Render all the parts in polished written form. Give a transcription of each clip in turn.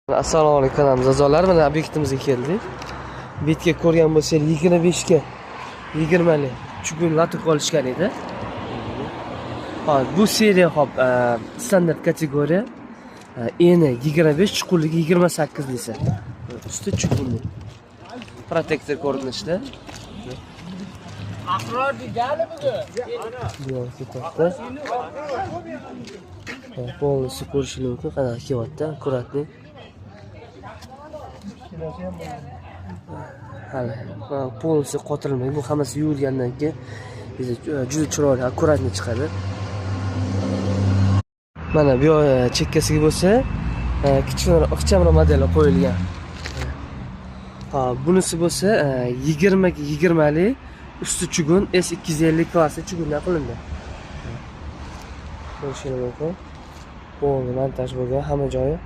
Assalomu alaykum kanalimiz a'zolari. Mana obyektimizga keldik. Betga ko'rgan bo'lsangiz 25 ga 20 lik chuqur latuk olishgan edi. Hop, bu seriya hop standart kategoriya. Eni 25, chuqurligi 28 desa. Usti chuqurli. Protektor ko'rinishda. Aqror degani bugun. Yo'q, ketmoqda. Polisi ko'rishingiz mumkin. Qanaqa kelyapti? Akkuratni. Hali polisi qotirilmaydi. Bu hammasi yuvilgandan keyin juda chiroyli, akkuratni chiqadi. Mana bu chekkasiga bo'lsa, kichikroq, ixchamroq modeli qo'yilgan. Ha, bunisi bo'lsa 20 ga 20 lik usti chugun S250 klassi chugundan qilindi. Ko'rishingiz mumkin. Bo'ldi, montaj bo'lgan hamma joyi.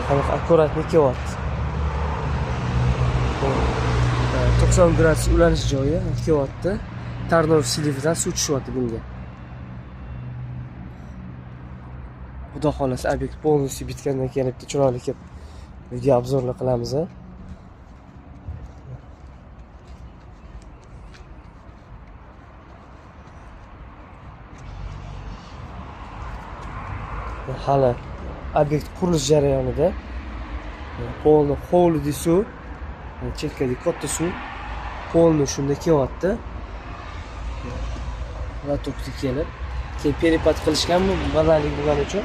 Qanaqa akkuratni kelyapti. 90 gradus ulanish joyi kelyapti. Tarnov slividan suv tushyapti bunga. Xudo xolasa obyekt polностью bitgandan keyin bitta chiroyli kelib video obzorlar qilamiz. Hali obyekt qurilish jarayonida. Polni hovlida suv, chekkada katta suv. Polni shunda kelyapti. Va to'xtib kelib, keyin perepad qilishganmi, balandlik bo'lgani uchun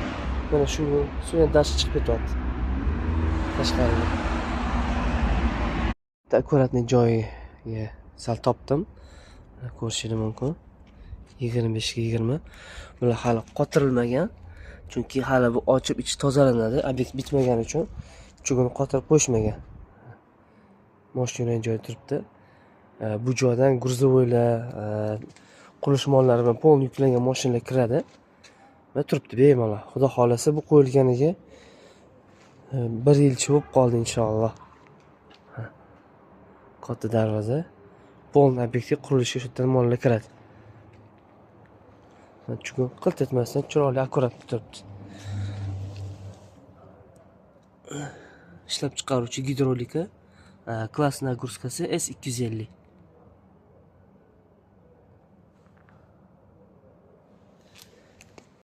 mana shu suvdan dash chiqib ketyapti. Tashqariga. Akkuratni joyiga sal topdim. Ko'rishingiz mumkin. 25 ga 20. Bular hali qotirilmagan. Chunki hali bu ochib ichi tozalanadi, obyekt bitmagani uchun chuguni qotirib qo'yishmagan. Mashina joyi turibdi. Bu joydan gruzovoylar, qurilish mollari bilan polni yuklangan mashinalar kiradi va turibdi bemalol. Xudo xolasa bu qo'yilganiga 1 yilcha bo'lib qoldi inshaalloh. Katta darvoza. Polni obyektga qurilishga shu yerdan mollar kiradi. Chuqur qilt etmasdan chiroyli akkurat turibdi. Ishlab chiqaruvchi gidrolika, klass nagruskasi S250.